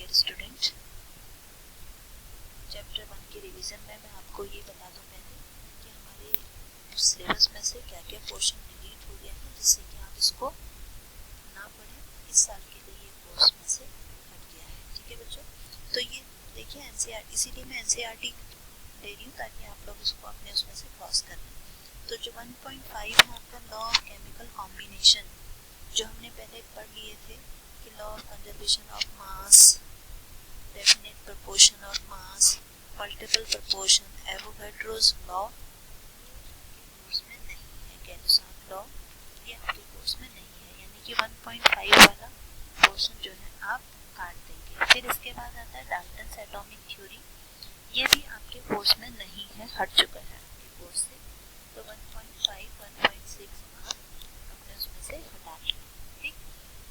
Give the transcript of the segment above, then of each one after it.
Dear student, chapter 1 के revision में मैं आपको ये बता दूं पहले कि हमारे सिलेबस में से क्या क्या पोर्शन डिलीट हो गया है, जिससे कि आप इसको ना पढ़ें। इस साल के लिए ये कोर्स में से हट गया है। ठीक है बच्चों, तो ये देखिए एनसीईआरटी, इसीलिए मैं एनसीईआरटी ले रही हूँ ताकि आप लोग इसको अपने उसमें से क्रॉस कर लें। तो जो 1.5 है आपका लॉ ऑफ केमिकल कॉम्बिनेशन, जो हमने पहले पढ़ लिए थे कि law of conservation of mass, definite proportion of mass, multiple proportion, Avogadro's law, course में नहीं है। गैलिसान लॉ ये आपके कोर्स में नहीं है, यानी कि 1.5 वाला पोर्शन जो है आप काट देंगे। फिर इसके बाद आता है डाल्टन्स एटॉमिक थ्योरी, ये भी आपके कोर्स में नहीं है, हट चुका है आपके कोर्स से। तो 1.5, 1.6 आप अपने उसमें से हटा लें। ठीक,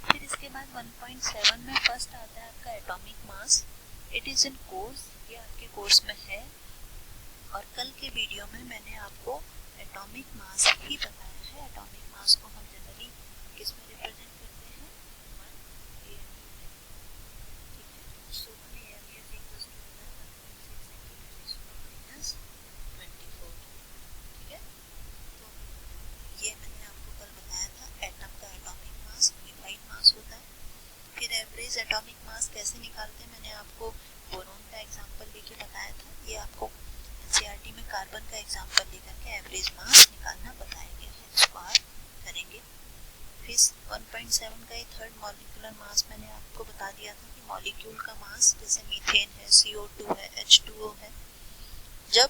फिर इसके बाद 1.7 में फर्स्ट आता है आपका atomic mass. It is in course, ये आपके कोर्स में है। और कल के वीडियो में मैंने आपको एटॉमिक मास ही बताया है। एटॉमिक मास को हम जनरली किस में रिप्रेजेंट करते हैं, 1 AMU में। ठीक है, सो 1 AMU is equals to 1.6 × 10⁻²⁴। ठीक है, तो ये मैंने आपको कल बताया था। एटम का एटॉमिक मास यूनिफाइड मास होता है। फिर एवरेज एटॉमिक मास कैसे निकालते हैं, मैंने आपको बोरोन का एग्जांपल लेके बताया था। ये आपको एनसीईआरटी में कार्बन का एग्जांपल लेकर के एवरेज मास निकालना बताया गया है, इसको आप करेंगे। फिर 1.7 का ये थर्ड मॉलिक्यूलर मास मैंने आपको बता दिया था कि मॉलिक्यूल का मास, जैसे मीथेन है, CO2 है, H2O है, जब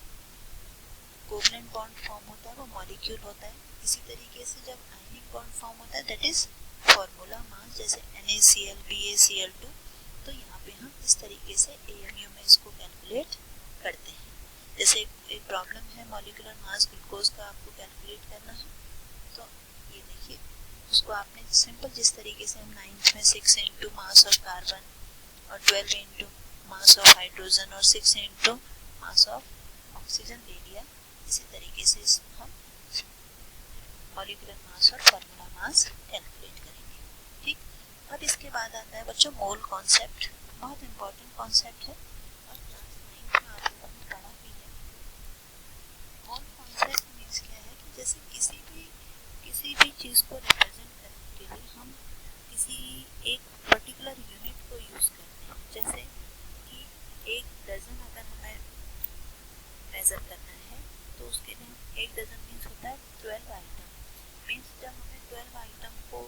कोवलेंट बॉन्ड फॉर्म होता है वो मॉलिक्यूल होता है। इसी तरीके से जब आयनिक बॉन्ड फॉर्म होता है दैट इज फॉर्मूला मास, जैसे NaCl, BaCl2। तो यहाँ पे हम इस तरीके से AMU में इसको कैलकुलेट करते हैं। जैसे एक प्रॉब्लम है मॉलिक्यूलर मास ग्लूकोज का, आपको कैलकुलेट करना है। तो ये देखिए, उसको आपने सिंपल जिस तरीके से हम 9th में 6 इंटू मास ऑफ कार्बन और 12 इंटू मास ऑफ हाइड्रोजन और 6 इंटू मास ऑफ ऑक्सीजन ले लिया, इसी तरीके से हम मॉलिक्यूलर मास और फॉर्मूला मास कैलकुलेट करेंगे। ठीक, अब इसके बाद आता है बच्चों मोल कॉन्सेप्ट। बहुत इंपॉर्टेंट कॉन्सेप्ट है और क्लास 9 में आप लोगों ने पढ़ा भी है। मोल कॉन्सेप्ट मीन्स क्या है कि जैसे किसी भी चीज़ को रिप्रेजेंट करने के लिए हम किसी एक पर्टिकुलर यूनिट को यूज़ करते हैं। जैसे कि एक डजन अगर हमें मेजर करना है तो उसके लिए एक डजन मीन्स होता है 12 आइटम। मीन्स जब हमें 12 आइटम को,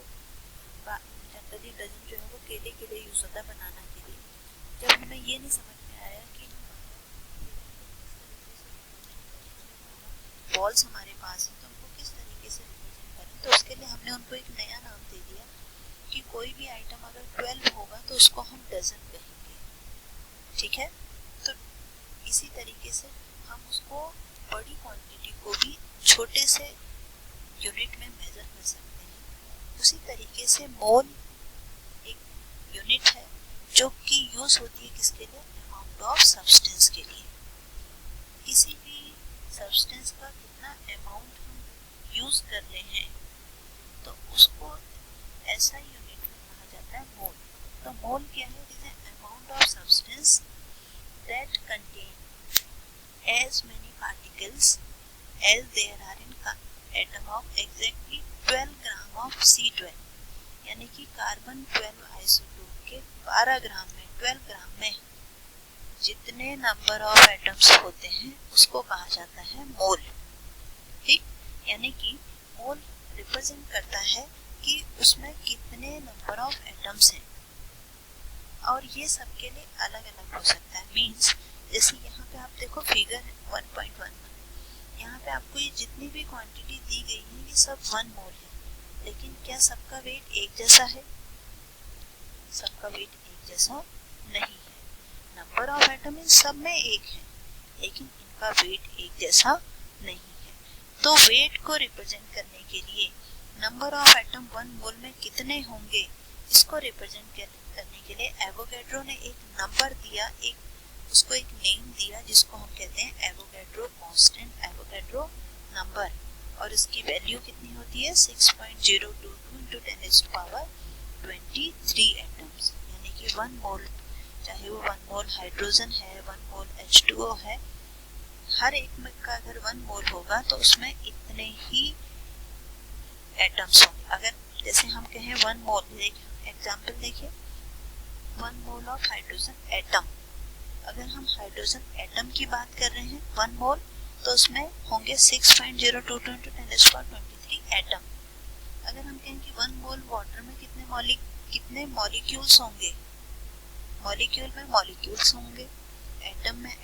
जनरली डजन जो है वो केले के लिए यूज़ होता है बनाना के लिए। जब हमें ये नहीं समझ में आया कि बॉल्स हमारे पास है तो हमको किस तरीके से रिप्रेजेंट करें, तो उसके लिए हमने उनको एक नया नाम दे दिया कि कोई भी आइटम अगर 12 होगा तो उसको हम डजन कहेंगे। ठीक है, तो इसी तरीके से हम उसको बड़ी क्वांटिटी को भी छोटे से यूनिट में मेजर कर सकते हैं। उसी तरीके से मोल एक यूनिट है जो कि यूज होती है किसके लिए, अमाउंट ऑफ सब्सटेंस के लिए। किसी भी सब्सटेंस का कितना अमाउंट हम यूज कर रहे हैं तो उसको ऐसा यूनिट में कहा जाता है मोल। तो मोल क्या है, it is an amount of substance that contain as many particles as there are in atom of exactly 12 gram of C12, यानी कि कार्बन 12 आइसोटोप के 12 ग्राम में, 12 ग्राम में जितने नंबर ऑफ एटम्स होते हैं उसको कहा जाता है मोल। ठीक, यानी कि मोल रिप्रेजेंट करता है कि उसमें कितने नंबर ऑफ एटम्स हैं और ये सबके लिए अलग अलग हो सकता है। मीन्स जैसे यहाँ पे आप देखो फिगर 1.1 में, यहाँ पे आपको ये जितनी भी क्वांटिटी दी गई है ये सब 1 मोल है, लेकिन क्या सबका वेट एक जैसा है? सबका वेट एक जैसा नहीं है। नंबर ऑफ एटम इन सब में एक है, लेकिन इनका वेट एक जैसा नहीं है। तो वेट को रिप्रेजेंट करने के लिए नंबर ऑफ एटम 1 मोल में कितने होंगे, इसको रिप्रेजेंट करने के लिए एवोगाड्रो ने एक नंबर दिया, उसको एक नेम दिया जिसको हम कहते हैं एवोगाड्रो कांस्टेंट, एवोगाड्रो नंबर। और इसकी वैल्यू कितनी होती है, 6.022 × 10⁻23 एटम्स, यानी कि 1 मोल चाहे हाइड्रोजन है, 1 मोल H2O है, हर एक में का अगर 1 मोल होगा तो उसमें इतने ही एटम्स होंगे। अगर जैसे हम कहें 1 मोल, एग्जाम्पल देखिए 1 मोल ऑफ हाइड्रोजन एटम, अगर हम हाइड्रोजन एटम की बात कर रहे हैं 1 मोल तो उसमें होंगे 6.022 × 10⁻23 एटम। अगर हम कहें कि 1 मोल वाटर में कितने मॉलिक्यूल्स होंगे, मॉलिक्यूल में मॉलिक्यूल्स होंगे, एटम में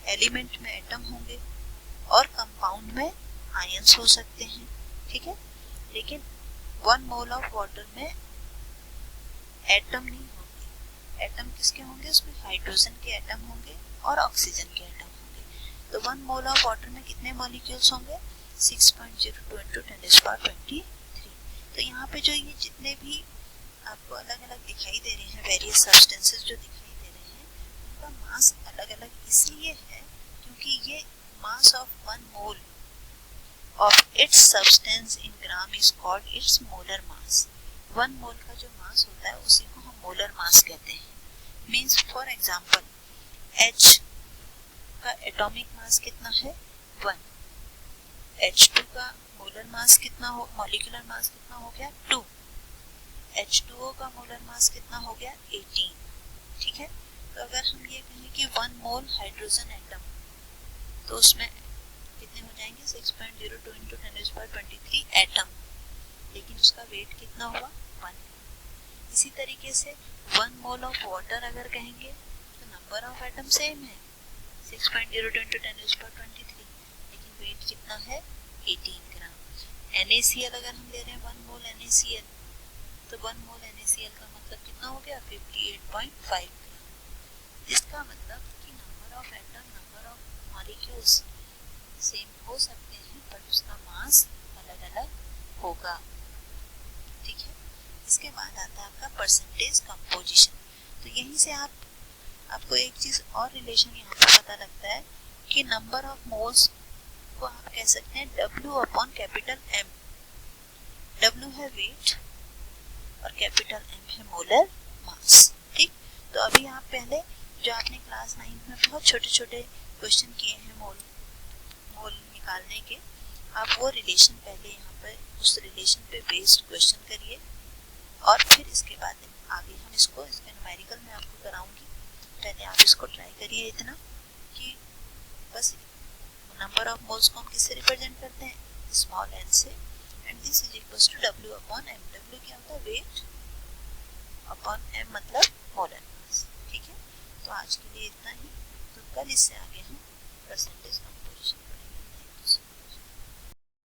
एलिमेंट में एटम होंगे और कंपाउंड में आयंस हो सकते हैं, ठीक है। लेकिन 1 मोल ऑफ वाटर में एटम नहीं होंगे। एटम किसके होंगे, उसमें हाइड्रोजन के एटम होंगे और ऑक्सीजन के एटम होंगे। तो 1 मोल ऑफ वाटर में कितने मॉलिक्यूल्स होंगे, 6.02 × 10⁻23। तो यहाँ पे जो ये जितने भी आपको अलग अलग दिखाई दे रहे हैं, वेरियस सब्सटेंसेस जो दिखाई दे रहे हैं, उनका मास अलग अलग इसलिए है क्योंकि ये mass of 1 mole of its substance in gram is called its molar mass। 1 मोल का जो मास होता है उसी को हम मोलर मास कहते हैं। मीन्स फॉर एग्जाम्पल H का एटॉमिक मास कितना है 1, H2 का मोलर मास कितना हो, मॉलिक्यूलर मास कितना हो गया 2, H2O का मोलर मास कितना हो गया 18, ठीक है। तो अगर हम ये कहें कि 1 मोल हाइड्रोजन एटम तो उसमें कितने हो जाएंगे 6.02 × 10⁻23 एटम, लेकिन उसका वेट कितना हुआ 1। इसी तरीके से 1 मोल ऑफ वाटर अगर कहेंगे तो नंबर ऑफ एटम सेम है 6.02 × 10⁻23, लेकिन वेट कितना है 18 ग्राम। NaCl अगर हम ले रहे हैं 1 मोल NaCl तो 1 मोल NaCl का मतलब कितना हो गया 58.5 ग्राम। इसका मतलब कि number of atom, number of molecules same हो सकते हैं पर उसका मास अलग अलग होगा, ठीक है। इसके बाद आता है आपका परसेंटेज कंपोजिशन। तो यहीं से आपको एक चीज और रिलेशन यहाँ पे पता लगता है कि नंबर ऑफ मोल्स को आप कह सकते हैं W/M। W है वेट और M है मोलर मास, ठीक। तो अभी आप पहले जो आपने क्लास 9 में बहुत छोटे छोटे क्वेश्चन किए हैं मोल निकालने के, आप वो रिलेशन पहले यहाँ पर उस रिलेशन पे बेस्ड क्वेश्चन करिए और फिर इसके बाद आगे हम इसको न्यूमेरिकल में आपको कराऊंगी। पहले आप इसको ट्राई करिए इतना कि बस नंबर ऑफ मोल्स को हम किससे रिप्रेजेंट करते हैं स्मॉल n से, and this is equals to W/M। W क्या होता है वेट अपॉन M मतलब मोलर मास, ठीक है। तो आज के लिए इतना ही, तो कल इससे आगे हम परसेंटेज